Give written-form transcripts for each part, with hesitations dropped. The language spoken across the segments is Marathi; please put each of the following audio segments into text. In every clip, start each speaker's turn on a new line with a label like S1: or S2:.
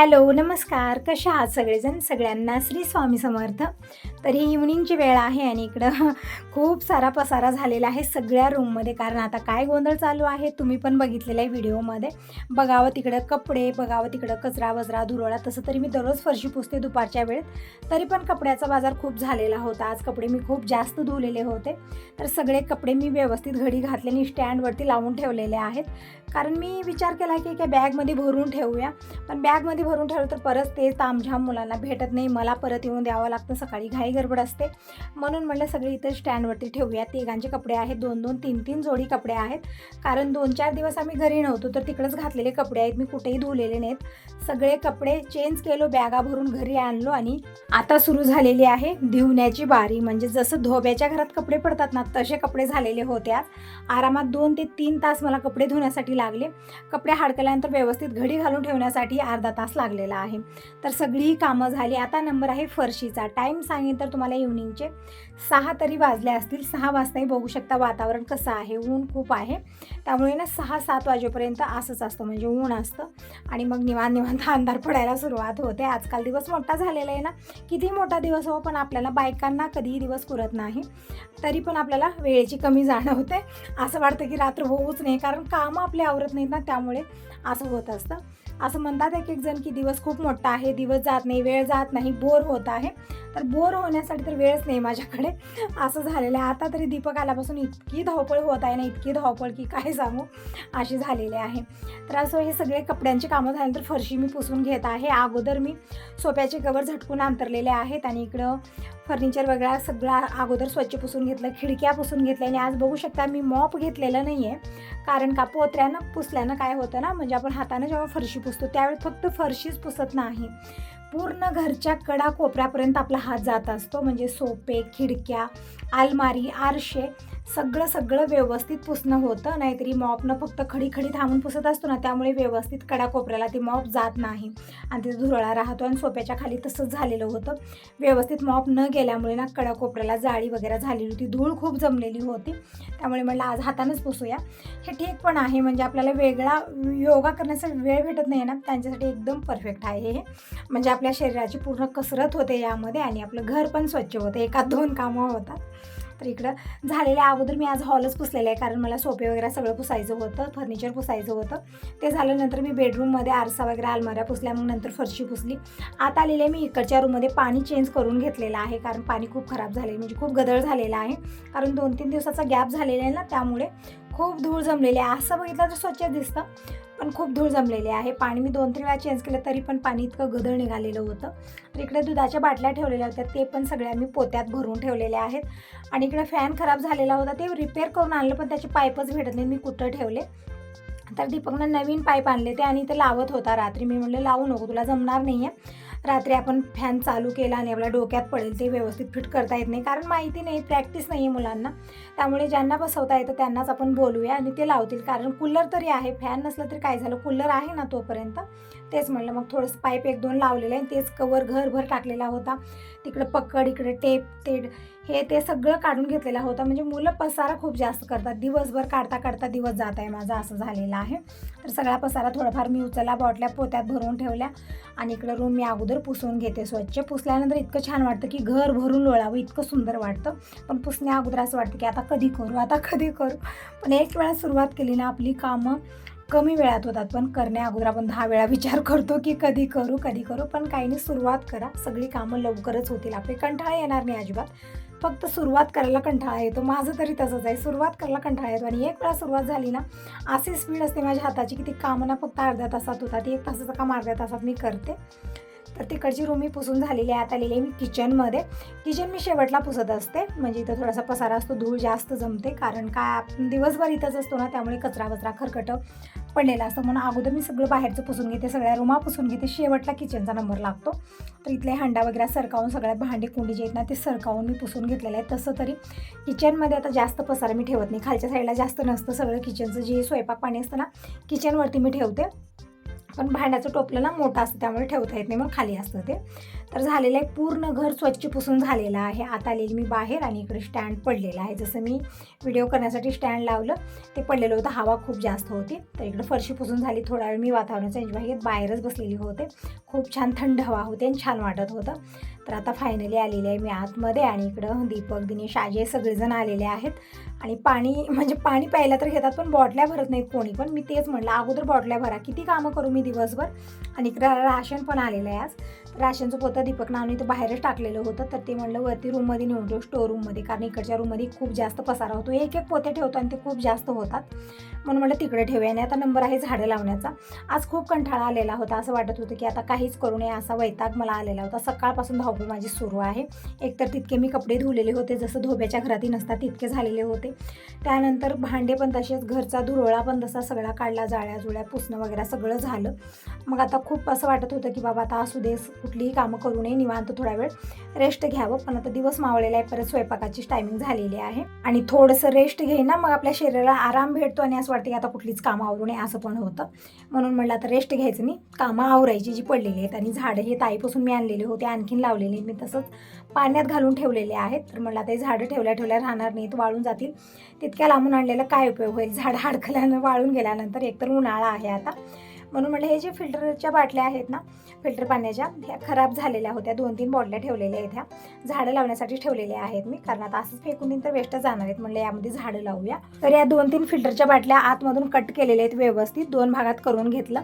S1: हॅलो, नमस्कार. कशा आहात सगळेजण? सगळ्यांना श्री स्वामी समर्थ. तर ही इव्हनिंगची वेळ आहे आणि इकडं खूप सारा पसारा झालेला आहे सगळ्या रूममध्ये. कारण आता काय गोंधळ चालू आहे तुम्ही पण बघितलेलं आहे व्हिडिओमध्ये. बघावं तिकडं कपडे, बघावं तिकडं कचरा-वचरा, धुरोळा. तसं तरी मी दररोज फरशी पुसते दुपारच्या वेळेत. तरी पण कपड्याचा बाजार खूप झालेला होता. आज कपडे मी खूप जास्त धुलेले होते. तर सगळे कपडे मी व्यवस्थित घडी घातले आणि स्टँडवरती लावून ठेवलेले आहेत. कारण मी विचार केला की काय बॅगमध्ये भरून ठेवूया. पण बॅगमध्ये भरून ठेवलं तर परत ते तामझाम मुलांना भेटत नाही, मला परत येऊन द्यावं लागतं, सकाळी घाई गडबड असते. म्हणून म्हटलं सगळे इथं स्टँडवरती ठेवूया. तिघांचे कपडे आहेत, 2-2, 3-3 जोडी कपडे आहेत. कारण 2-4 दिवस आम्ही घरी नव्हतो तर तिकडंच घातलेले कपडे आहेत, मी कुठेही धुलेले नाहीत. सगळे कपडे चेंज केलो, बॅगा भरून घरी आणलो आणि आता सुरू झालेली आहे धुण्याची बारी. म्हणजे जसं धोब्याच्या घरात कपडे पडतात ना तसे कपडे झालेले होते. आज आरामात 2 ते 3 तास मला कपडे धुण्यासाठी लागले. कपडे हडकल्यानंतर व्यवस्थित घडी घालून ठेवण्यासाठी अर्धा तास लागलेला आहे. तर सगळी कामं झाली. आता नंबर आहे फरशीचा. टाईम सांगेन तर तुम्हाला इव्हनिंगचे 6 तरी वाजले असतील. 6 वाजताही बघू शकता वातावरण कसं आहे, ऊन खूप आहे. त्यामुळे ना 6-7 वाजेपर्यंत असंच असतं, म्हणजे ऊन असतं आणि मग निवांत अंधार पडायला सुरुवात होते. आजकाल दिवस मोठा झालेला आहे ना, किती मोठा दिवस हो, पण आपल्याला बायकांना कधीही दिवस पुरत नाही. तरी पण आपल्याला वेळेची कमी जाणवते. असं वाटतं की रात्र होऊच नाही, कारण कामं आपले आवरत नाहीत ना, त्यामुळे असं होत असतं. असं म्हणतात एक जण की दिवस खूप मोठा आहे, दिवस जात नाही, वेळ जात नाही, बोर होत आहे. तर बोर होण्यासाठी तर वेळच नाही माझ्याकडे, असं झालेलं आहे. आता तरी दीपक आल्यापासून इतकी धावपळ होत आहे ना, इतकी धावपळ की काय सांगू, अशी झालेली आहे. तर असं हे सगळे कपड्यांची कामं झाल्यानंतर फरशी मी पुसून घेत आहे. अगोदर मी सोफ्याचे कवर झटकून अंतरलेले आहेत आणि इकडं फर्निचर वगैरे सगळं अगोदर स्वच्छ पुसून घेतलं, खिडक्या पुसून घेतल्या. आणि आज बघू शकता मी मॉप घेतलेलं नाही आहे, कारण का पोत्र्यानं पुसल्यानं काय होतं ना, म्हणजे आपण हाताने जेव्हा फरशी पुसतो त्यावेळी फक्त फरशीच पुसत नाही, पूर्ण घरच्या कडा कोपऱ्यापर्यंत आपला हात जात असतो. म्हणजे सोफे, खिडक्या, अलमारी, आरशे सगळं व्यवस्थित पुसणं होतं. नाहीतरी मॉपनं फक्त खडी थांबून पुसत असतो ना, त्यामुळे व्यवस्थित कडा कोपऱ्याला ती मॉप जात नाही आणि तिथे धुरळा राहतो. आणि सोप्याच्या खाली तसंच झालेलं होतं. व्यवस्थित मॉप न गेल्यामुळे ना कडा कोपऱ्याला जाळी वगैरे झालेली होती, धूळ खूप जमलेली होती. त्यामुळे म्हटलं आज हातानंच पुसूया. हे ठीक पण आहे, म्हणजे आपल्याला वेगळा योगा करण्याचा वेळ भेटत नाही ना, त्यांच्यासाठी एकदम परफेक्ट आहे हे. म्हणजे आपल्या शरीराची पूर्ण कसरत होते यामध्ये आणि आपलं घर पण स्वच्छ होतं, 1-2 कामं होतात. तर इकडं झालेल्या अगोदर मी आज हॉलच पुसलेलं आहे, कारण मला सोफे वगैरे सगळं पुसायचं होतं, फर्निचर पुसायचं होतं. ते झाल्यानंतर मी बेडरूममध्ये आरसा वगैरे अलमाऱ्या पुसल्या, मग नंतर फरशी पुसली. आता आलेले मी इकडच्या रूममध्ये पाणी चेंज करून घेतलेलं आहे, कारण पाणी खूप खराब झाले, म्हणजे खूप गदळ झालेलं आहे. कारण 2-3 दिवसाचा गॅप झालेला आहे ना, त्यामुळे खूप धूळ जमलेली आहे. असं बघितलं तर स्वच्छ दिसतं, पण खूप धूळ जमलेली आहे. पाणी मी 2-3 वेळा चेंज केलं तरी पण पाणी इतकं गदळ निघालेलं होतं. तर इकडे दुधाच्या बाटल्या ठेवलेल्या होत्या, ते पण सगळ्या मी पोत्यात भरून ठेवलेल्या आहेत. आणि इकडे फॅन खराब झालेला होता, ते रिपेअर करून आणलं, पण त्याचे पाईपच भेटत नाही, मी कुठं ठेवले. तर दीपकनं नवीन पाईप आणले ते, आणि ते लावत होता रात्री. मी म्हणलं लावू नको, तुला जमणार नाही आहे. रात्री आपण फॅन चालू केला आणि आपल्या डोक्यात पडेल, ते व्यवस्थित फिट करता येत नाही, कारण माहिती नाही, प्रॅक्टिस नाही आहे मुलांना. त्यामुळे ज्यांना बसवता येतं त्यांनाच आपण बोलूया आणि ते लावतील. कारण कूलर तरी आहे, फॅन नसलं तरी काय झालं, कूलर आहे ना तोपर्यंत. तेच म्हणलं मग थोडंसं पाईप 1-2 लावलेलं आहे, तेच कवर घरभर टाकलेला होता. तिकडं पकड, इकडे टेप, ते सगळं काढून घेतलेला होता. म्हणजे मुलं पसारा खूप जास्त करतात, दिवसभर काढता दिवस जात आहे माझा, असं झालेलं आहे. तर सगळा पसारा थोडाफार मी उचलला, बॉटल्या पोत्यात भरून ठेवल्या आणि इकडं रूम मी अगोदर पुसून घेते स्वच्छ. पुसल्यानंतर इतकं छान वाटतं की घर भरून लोळावं, इतकं सुंदर वाटतं. पण पुसण्या अगोदर असं वाटतं की आता कधी करू. पण एक वेळा सुरुवात केली ना, आपली कामं कमी वेळात होतात, पण करण्या अगोदर आपण 10 वेळा विचार करतो की कधी करू. पण काही नाही, सुरुवात करा, सगळी कामं लवकरच होतील. आपले कंटाळा येणार नाही अजिबात, फक्त सुरुवात करायला कंटाळा येतो. माझं तरी तसंच आहे, सुरुवात करायला कंटाळा येतो. आणि एक वेळा सुरुवात झाली ना, अशी स्पीड असते माझ्या हाताची की ती कामं ना फक्त अर्ध्या तासात होतात. 1 तासाचं काम अर्ध्या तासात मी करते. तर तिकडची रूम मी पुसून झालेली आहे. आता आलेली आहे मी किचन मी शेवटला पुसत असते, म्हणजे इथं थोडासा पसारा असतो, धूळ जास्त जमते. कारण काय आपण दिवसभर इथंच असतो ना, त्यामुळे कचरा खरकटं पडलेला असतं. म्हणून अगोदर मी सगळं बाहेरचं पुसून घेते, सगळ्या रूमा पुसून घेते, शेवटला किचनचा नंबर लागतो. तर इथले हंडा वगैरे सरकावून, सगळ्या भांडी कुंडी जे आहेत ना ते सरकावून मी पुसून घेतलेलं आहे. तसं तरी किचनमध्ये आता जास्त पसारा मी ठेवत नाही, खालच्या साईडला जास्त नसतं. सगळं किचनचं जे स्वयंपाक पाणी असतं ना, किचनवरती मी ठेवते. पण भांड्याचं टोपलं ना मोठं असतं, त्यामुळे ठेवता येत नाही, मग खाली असतं ते. तर झालेलं आहे, पूर्ण घर स्वच्छ पुसून झालेलं आहे. आता आलेली मी बाहेर आणि इकडे स्टँड पडलेला आहे. जसं मी व्हिडिओ करण्यासाठी स्टँड लावलं ते पडलेलं होतं, हवा खूप जास्त होती. तर इकडं फरशी पुसून झाली. थोडा वेळ मी वातावरणाचा एन्जॉय घेत बाहेरच बसलेली होते. खूप छान थंड हवा होती आणि छान वाटत होतं. तर आता फायनली आलेली आहे मी आतमध्ये आणि इकडं दीपक, दिनेश, अजय सगळेजण आलेले आहेत. आणि पाणी म्हणजे पाणी प्यायला तर घेतात पण बॉटल्या भरत नाहीत कोणी पण. मी तेच म्हणलं अगोदर बॉटल्या भरा, किती कामं करू मी दिवसभर. आणि इकडं राशन पण आलेलं आहे आज. राशनचं पोतं दीपक नावनी तर बाहेरच टाकलेलं होतं. तर ते म्हणलं वरती रूममध्ये नेऊन ठेव, स्टोर रूममध्ये, कारण इकडच्या रूममध्ये खूप जास्त पसारा होतो. एक एक पोते ठेवतो आणि ते खूप जास्त होतात, म्हणून म्हटलं तिकडे ठेवूया. आणि आता नंबर आहे झाडं लावण्याचा. आज खूप कंटाळा आलेला होता, असं वाटत होतं की आता काहीच करू नये, असा वैताग मला आलेला होता. सकाळपासून धावपळ माझी सुरू आहे. एकतर तितके मी कपडे धुलेले होते, जसं धोब्याच्या घरातही नसतात तितके झालेले होते. त्यानंतर भांडे पण तसेच, घरचा धुरोळा पण तसा सगळा काढला, जाळ्या जुळ्या पुसणं वगैरे सगळं झालं. मग आता खूप असं वाटत होतं की बाबा आता असू दे, कुठलीही कामं करू नये, निवांत थोडा वेळ रेस्ट घ्यावं. पण आता दिवस मावळलेला आहे, परत स्वयंपाकाचीच टायमिंग झालेली आहे. आणि थोडंसं रेस्ट घेईना मग आपल्या शरीराला आराम भेटतो आणि असं वाटतं की आता कुठलीच कामं आवरू नये, असं पण होतं. म्हणून म्हटलं आता रेस्ट घ्यायचं नाही, कामं आवरायची जी पडलेली आहेत. आणि झाडं हे ताईपासून मी आणलेले होते, आणखीन लावलेले मी तसंच पाण्यात घालून ठेवलेले आहेत. तर म्हटलं आता हे झाडं ठेवल्या ठेवल्या राहणार नाहीत, वाळून जातील. तितक्या लांबून आणलेलं काय उपयोग होईल, झाडं अडकल्यानं वाळून गेल्यानंतर. एकतर उन्हाळा आहे आता, म्हणून म्हटलं हे जे फिल्टरच्या बाटल्या आहेत ना, फिल्टर पाण्याच्या, ह्या खराब झालेल्या होत्या. 2-3 बॉटल्या ठेवलेल्या आहेत, ह्या झाडं लावण्यासाठी ठेवलेल्या आहेत मी, कारण आता असंच फेकून देईन तर वेस्ट जाणार आहेत. म्हटलं यामध्ये झाडं लावूया. तर या 2-3 फिल्टरच्या बाटल्या आतमधून कट केलेल्या आहेत, व्यवस्थित 2 भागात करून घेतलं.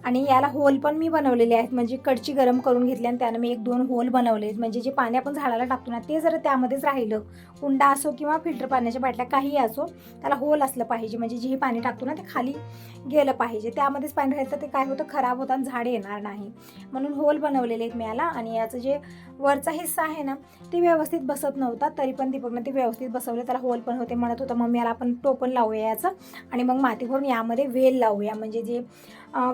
S1: आणि याला होल पण मी बनवलेले आहेत, म्हणजे कडची गरम करून घेतली आणि त्यानं मी 1-2 होल बनवले आहेत. म्हणजे जे पाणी आपण झाडाला टाकतो ना, ते जर त्यामध्येच राहिलं, कुंडा असो किंवा फिल्टर पाण्याच्या बाटल्या काहीही असो, त्याला होल असलं पाहिजे. म्हणजे जे पाणी टाकतो ना ते खाली गेलं पाहिजे. त्यामध्येच पाणी राहिलं तर ते काय होतं, खराब होतं आणि झाड येणार नाही. म्हणून होल बनवलेले आहेत मी याला. आणि याचं जे वरचा हिस्सा आहे ना, ते व्यवस्थित बसत नव्हता, तरी पण दीपकनं ते व्यवस्थित बसवलं. त्याला होल पण होते. म्हणत होतं मम्मी याला आपण टोपण लावूया याचं, आणि मग माती भरून यामध्ये वेल लावूया. म्हणजे जे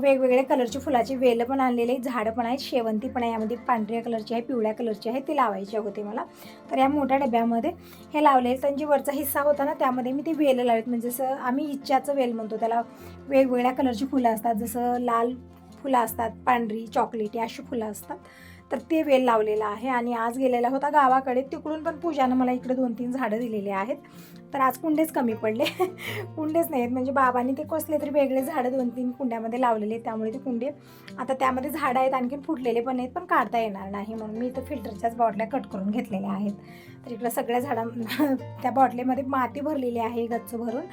S1: वेगवेगळ्या कलरची फुलाची वेलं पण आणलेली आहेत, झाडं पण आहेत, शेवंती पण आहे यामध्ये, पांढऱ्या कलरची आहे, पिवळ्या कलरची आहे, ती लावायचे होते मला. तर या मोठ्या डब्यामध्ये हे लावले. त्यांची वरचा हिस्सा होता ना, त्यामध्ये मी ते वेलं लावलेत. म्हणजे जसं आम्ही इच्छाचं वेल म्हणतो त्याला, वेगवेगळ्या कलरची फुलं असतात, जसं लाल फुलं असतात, पांढरी, चॉकलेटी अशी फुलं असतात. तर ते वेल लावलेलं आहे. आणि आज गेलेला होता गावाकडे, तिकडून पण पूजानं मला इकडे 2-3 झाडं दिलेली आहेत. तर आज कुंडेच कमी पडले कुंडेच नाहीत, म्हणजे बाबांनी ते कसले तरी वेगळे झाडं 2-3 कुंड्यामध्ये लावलेले आहेत, त्यामुळे ते कुंडे आता त्यामध्ये झाडं आहेत, आणखीन फुटलेले पण आहेत, पण काढता येणार नाही. म्हणून मी इथं फिल्टरच्याच बॉटल्या कट करून घेतलेल्या आहेत. तर इकडं सगळ्या झाडां त्या बॉटलीमध्ये माती भरलेली आहे, गच्च भरून,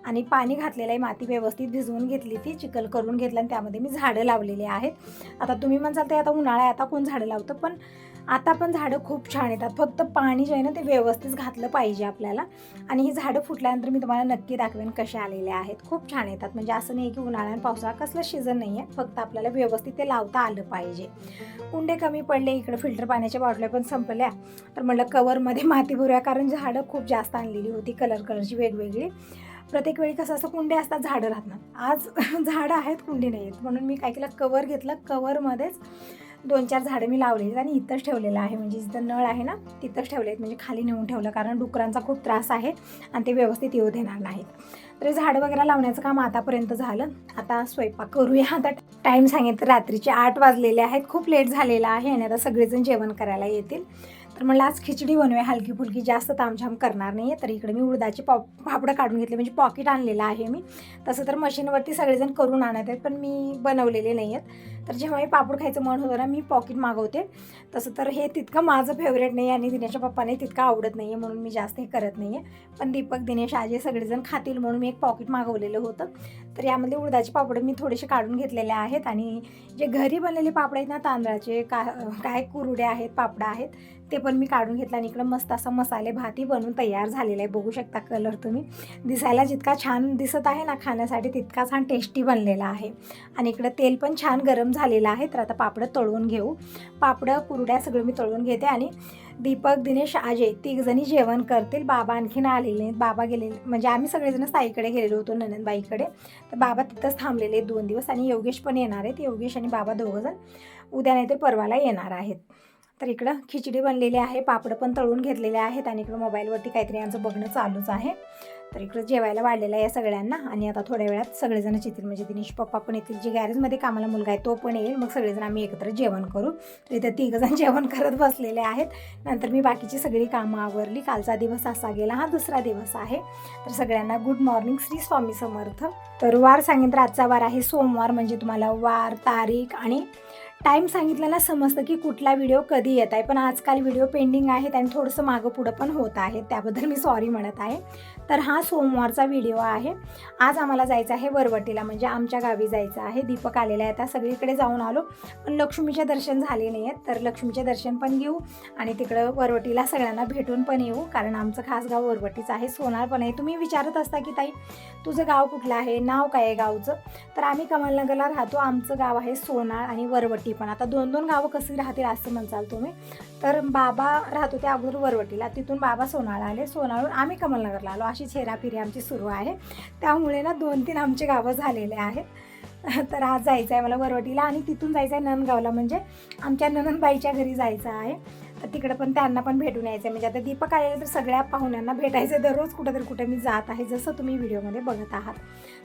S1: आणि पाणी घातलेलं आहे. माती व्यवस्थित भिजवून घेतली, ती चिखल करून घेतला आणि त्यामध्ये मी झाडं लावलेली आहेत. आता तुम्ही म्हणसाल ते आता उन्हाळा आहे, आता कोण झाडं लावतं, पण आता पण झाडं खूप छान येतात. फक्त पाणी जे आहे ना ते व्यवस्थित घातलं पाहिजे आपल्याला. आणि ही झाडं फुटल्यानंतर मी तुम्हाला नक्की दाखवेन कसे आलेले आहेत. खूप छान येतात. म्हणजे असं नाही की उन्हाळा आणि पावसाळा कसलं सीझन नाही आहे, फक्त आपल्याला व्यवस्थित ते लावता आलं पाहिजे. कुंडे कमी पडले, इकडे फिल्टर पाण्याच्या बॉटल्या पण संपल्या. तर म्हटलं कवरमध्ये माती भरूया, कारण झाडं खूप जास्त आणलेली होती, कलरची वेगवेगळी. प्रत्येक वेळी कसं असतं, कुंडे असतात झाडं राहतात. आज झाडं आहेत, कुंडे नाही आहेत, म्हणून मी काय केलं, कवर घेतलं. कवरमध्येच 2-4 झाडं मी लावलेली आणि इथंच ठेवलेलं आहे. म्हणजे जिथं नळ आहे ना तिथंच ठेवले आहेत, म्हणजे खाली नेऊन ठेवलं, कारण डुकरांचा खूप त्रास आहे आणि ते व्यवस्थित येऊ देणार नाहीत. तर झाडं वगैरे लावण्याचं काम आतापर्यंत झालं. आता स्वयंपाक करूया. आता टाईम सांगितलं रात्रीचे 8 वाजलेले आहेत, खूप लेट झालेला आहे आणि आता सगळेजण जेवण करायला येतील. तर म्हणलं आज खिचडी बनवूया हलकी फुलकी, जास्त तामझाम करणार नाही आहे. तर इकडे मी उडदाची पापडं काढून घेतले, म्हणजे पॉकेट आणलेलं आहे मी. तसं तर मशीनवरती सगळेजण करून आणत आहेत, पण मी बनवलेले नाही आहेत. तर जेव्हा मी पापड खायचं मन होतं ना, मी पॉकेट मागवते. तसं तर हे तितकं माझं फेवरेट नाही आणि दिनेशच्या पप्पाने तितकं आवडत नाही आहे, म्हणून मी जास्त हे करत नाही आहे. पण दीपक, दिनेश, अजय सगळेजण खातील म्हणून मी एक पॉकेट मागवलेलं होतं. तर यामध्ये उडदाचे पापड मी थोडेसे काढून घेतलेले आहेत. आणि जे घरी बनलेले पापड आहेत ना, तांदळाचे काय कुरड्या आहेत, पापड आहेत, ते पण मी काढून घेतला. आणि इकडं मस्त असा मसाले भातही बनवून तयार झालेला आहे. बघू शकता कलर तुम्ही. दिसायला जितका छान दिसत आहे ना, खाण्यासाठी तितका छान टेस्टी बनलेला आहे. आणि इकडं तेल पण छान गरम झालेलं आहे. तर आता पापडं तळून घेऊ. पापडं, कुरड्या सगळं मी तळून घेते. आणि दीपक, दिनेश, अजय 3 जणी जेवण करतील. बाबा आणखीन आलेले नाहीत. बाबा गेलेले, म्हणजे आम्ही सगळेजण ताईकडे गेलेलो होतो, ननंदबाईकडे. तर बाबा तिथंच थांबलेले आहेत 2 दिवस. आणि योगेश पण येणार आहेत. योगेश आणि बाबा दोघंजण उद्या नाहीतर परवाला येणार आहेत. तर इकडं खिचडी बनलेली आहे, पापड पण तळून घेतलेले आहेत. आणि इकडं मोबाईलवरती काहीतरी यांचं बघणं चालूच आहे. तर इकडं जेवायला वाढलेलं आहे या सगळ्यांना आणि आता थोड्या वेळात सगळेजणच येतील, म्हणजे दिनेश पप्पा पण येतील, जे गॅरेजमध्ये कामाला मुलगा आहे तो पण येईल, मग सगळेजण आम्ही एकत्र जेवण करू. तर इथं तिघंजण जेवण करत बसलेले आहेत. नंतर मी बाकीची सगळी कामं आवरली. कालचा दिवस असा गेला, हा दुसरा दिवस आहे. तर सगळ्यांना गुड मॉर्निंग, श्री स्वामी समर्थ. तर वार सांगितलं, आजचा वार आहे सोमवार, म्हणजे तुम्हाला वार, तारीख आणि टाईम सांगितलं ना समजतं की कुठला व्हिडिओ कधी येत आहे. पण आजकाल व्हिडिओ पेंडिंग आहेत आणि थोडंसं मागं पुढं पण होत आहे, त्याबद्दल मी सॉरी म्हणत आहे. तर हा सोमवारचा व्हिडिओ आहे. आज आम्हाला जायचं आहे वरवटीला, म्हणजे आमच्या गावी जायचं आहे. दीपक आलेला आहे, आता सगळीकडे जाऊन आलो, पण लक्ष्मीचे दर्शन झाले नाही आहेत. तर लक्ष्मीचे दर्शन पण घेऊ आणि तिकडं वरवटीला सगळ्यांना भेटून पण येऊ, कारण आमचं खास गाव वरवटीचं आहे, सोनार पण आहे. तुम्ही विचारत असता की ताई तुझं गाव कुठलं आहे, नाव काय आहे गावचं? तर आम्ही कमलनगरला राहतो, आमचं गाव आहे सोनाळ आणि वरवटी. पण आता 2 गावं कशी राहतील असं म्हणसाल तुम्ही. तर बाबा राहतो ते अगोदर वरवटीला, तिथून बाबा सोनाळा आले, सोनाळून आम्ही कमलनगरला आलो, अशी छेराफिरी आमची सुरू आहे. त्यामुळे ना 2-3 आमचे गावं झालेले आहेत. तर आज जायचं आहे मला वरवटीला आणि तिथून जायचं आहे नंदगावला, म्हणजे आमच्या ननंदबाईच्या घरी जायचं आहे. तर तिकडं पण त्यांना पण भेटून यायचं आहे, म्हणजे आता दीपक आलेले तर सगळ्या पाहुण्यांना भेटायचं. दररोज कुठे मी जात आहे, जसं तुम्ही व्हिडिओमध्ये बघत आहात.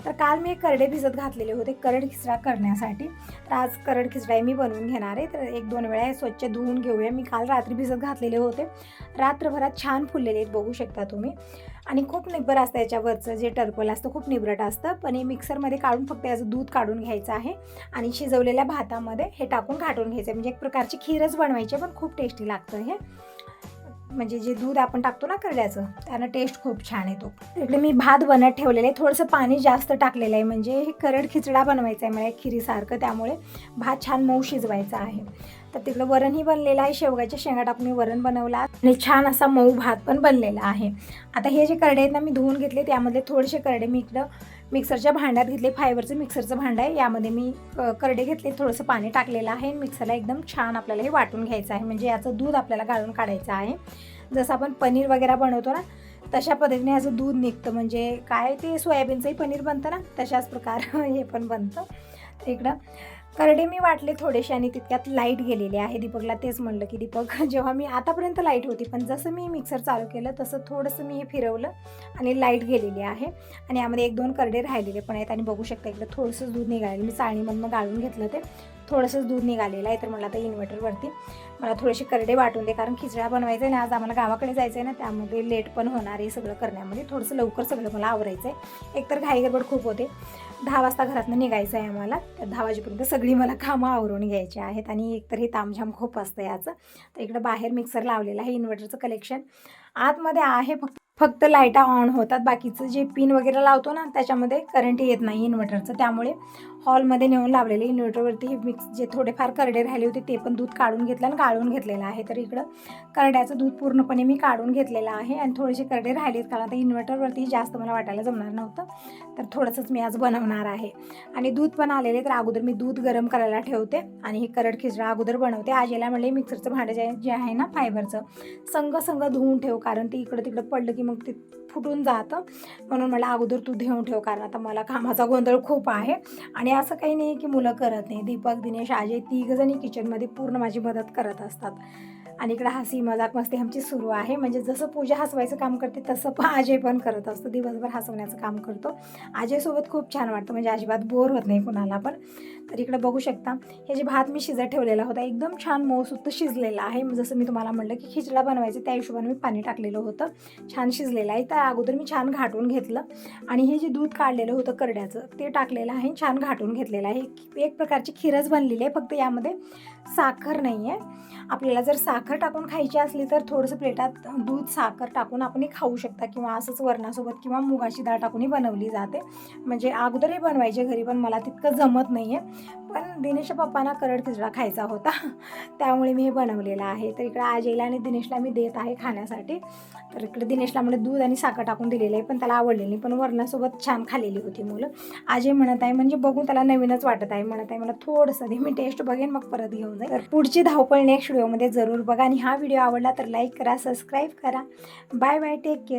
S1: तर काल मी एक करडे भिजत घातलेले होते करड खिचडा करण्यासाठी. तर आज करड खिचडा मी बनवून घेणार आहे. तर 1-2 वेळा स्वच्छ धुवून घेऊया. मी काल रात्री भिजत घातलेले होते, रात्रभरात छान फुललेले आहेत, बघू शकता तुम्ही. आणि खूप निब्बर असतं याच्यावरचं जे टर्पल असतं, खूप निबरट असतं. पण हे मिक्सरमध्ये काढून फक्त याचं दूध काढून घ्यायचं आहे आणि शिजवलेल्या भातामध्ये हे टाकून घाटून घ्यायचं आहे. म्हणजे एक प्रकारची खीरच बनवायची, पण खूप टेस्टी लागतं हे. म्हणजे जे दूध आपण टाकतो ना करड्याचं, त्यानं टेस्ट खूप छान येतो. इकडे मी भात बनत ठेवलेलं आहे, थोडंसं पाणी जास्त टाकलेलं आहे, म्हणजे हे करड खिचडा बनवायचा आहे मला खिरीसारखं, त्यामुळे भात छान मऊ शिजवायचा आहे. तर तिकडं वरणही बनलेलं आहे, शेवगाच्या शेंगा टाकून मी वरण बनवला आणि छान असा मऊ भात पण बनलेला आहे. आता हे जे करडे आहेत ना मी धुवून घेतले, त्यामध्ये थोडेसे करडे मी इकडं मिक्सरच्या भांड्यात घेतले, फायबरचं मिक्सरचं भांडं आहे, यामध्ये मी करडे घेतले, थोडंसं पाणी टाकलेलं आहे. मिक्सरला एकदम छान आपल्याला हे वाटून घ्यायचं आहे, म्हणजे याचं दूध आपल्याला गाळून काढायचं आहे. जसं आपण पनीर वगैरे बनवतो ना तशा पद्धतीने याचं दूध निघतं, म्हणजे काय ते सोयाबीनचंही पनीर बनतं ना, तशाच प्रकार हे पण बनतं. तर इकडं करडे मी वाटले थोडेसे आणि तितक्यात लाईट गेलेली आहे. दीपकला तेच म्हणलं की दीपक, जेव्हा मी आतापर्यंत लाईट होती, पण जसं मी मिक्सर चालू केलं तसं थोडंसं मी हे फिरवलं आणि लाईट गेलेली आहे आणि यामध्ये 1-2 करडे राहिलेले पण आहेत. आणि बघू शकता इकडं थोडंसंच दूध निघालेलं, मी चाळणीमधनं गाळून घेतलं, ते थोडंसंच दूध निघालेलं आहे. तर मला आता इन्व्हर्टरवरती मला थोडेसे करडे वाटून दे, कारण खिचडा बनवायचा आहे आणि आज आम्हाला गावाकडे जायचं आहे ना, त्यामध्ये लेट पण होणार आहे सगळं करण्यामध्ये. थोडंसं लवकर सगळं मला आवरायचं आहे, एकतर घाई गडबड खूप होते. 10 वाजता घरातनं निघायचं आहे आम्हाला, तर 10 वाजेपर्यंत सगळी मला कामं आवरून घ्यायची आहेत आणि एकतर हे तामझाम खूप असतं याचं. तर इकडं बाहेर मिक्सर लावलेलं आहे, इन्व्हर्टरचं कलेक्शन आतमध्ये आहे, फक्त लाईटा ऑन होतात, बाकीचं जे पिन वगैरे लावतो ना त्याच्यामध्ये करंट येत नाही इन्व्हर्टरचं, त्यामुळे हॉलमध्ये नेऊन लावलेले इन्व्हर्टरवरती हे मिक्स जे थोडेफार करडे राहिले होते ते पण दूध काढून घेतलं आणि गाळून घेतलेलं आहे. तर इकडं करड्याचं दूध पूर्णपणे मी काढून घेतलेलं आहे आणि थोडेसे करडे राहिलेत, कारण आता इन्व्हर्टरवरती जास्त मला वाटायला जमणार नव्हतं, तर थोडंसंच मी आज बनवणार आहे. आणि दूध पण आलेले, तर अगोदर मी दूध गरम करायला ठेवते आणि हे करड खिचडा अगोदर बनवते. आज याला म्हणले मिक्सरचं भांडं जे आहे ना फायबरचं, संग धुवून ठेव, कारण ते इकडं तिकडं पडलं की मग ते फुटून जातं, म्हणून मला अगोदर तू घेऊन ठेव, कारण आता मला कामाचा गोंधळ खूप आहे. आणि असं काही नाही की मुलं करत नाही, दीपक, दिनेश, अजय तिघजणी किचनमध्ये पूर्ण माझी मदत करत असतात. आणि इकडं हसी मजाक मस्ती आमची सुरू आहे, म्हणजे जसं पूजा हसवायचं काम करते तसं पण अजय पण करत असतो, दिवसभर हसवण्याचं काम करतो. अजयसोबत खूप छान वाटतं, म्हणजे अजिबात बोर होत नाही कुणाला पण. तर इकडं बघू शकता हे जे भात मी शिजत ठेवलेला होता एकदम छान मऊसूत शिजलेला आहे. जसं मी तुम्हाला म्हटलं की खिचडा बनवायचं त्या हिशोबाने मी पाणी टाकलेलं होतं, छान शिजलेलं आहे. तर अगोदर मी छान घाटून घेतलं आणि हे जे दूध काढलेलं होतं करड्याचं ते टाकलेलं आहे, छान घाटून घेतलेलं आहे. एक प्रकारची खीरच बनलेली आहे, फक्त यामध्ये साखर नाही आहे. आपल्याला जर साखर टाकून खायची असली तर थोडंसं प्लेटात दूध साखर टाकून आपणही खाऊ शकता, किंवा असंच वरणासोबत किंवा मुगाची डाळ टाकूनही बनवली जाते. म्हणजे अगोदरही बनवायचे घरी, पण मला तितकं जमत नाही आहे. पण दिनेशच्या पप्पांना करड खिचडा खायचा होता त्यामुळे मी हे बनवलेलं आहे. तर इकडे आजयला आणि दिनेशला मी देत आहे खाण्यासाठी. तर इकडे दिनेशला म्हणजे दूध आणि साखर टाकून दिलेलं आहे, पण त्याला आवडलेली नाही, पण वरणासोबत छान खाल्लेली होती मुलं. आजय म्हणत आहे, म्हणजे बघून त्याला नवीनच वाटत आहे, म्हणत आहे मला थोडंसं दे, मी टेस्ट बघेन मग परत घेऊन जाईल. तर पुढची धावपळ नेक्स्ट व्हिडिओमध्ये जरूर बघा आणि हा व्हिडिओ आवडला तर लाईक करा, सबस्क्राईब करा. Bye bye, take care.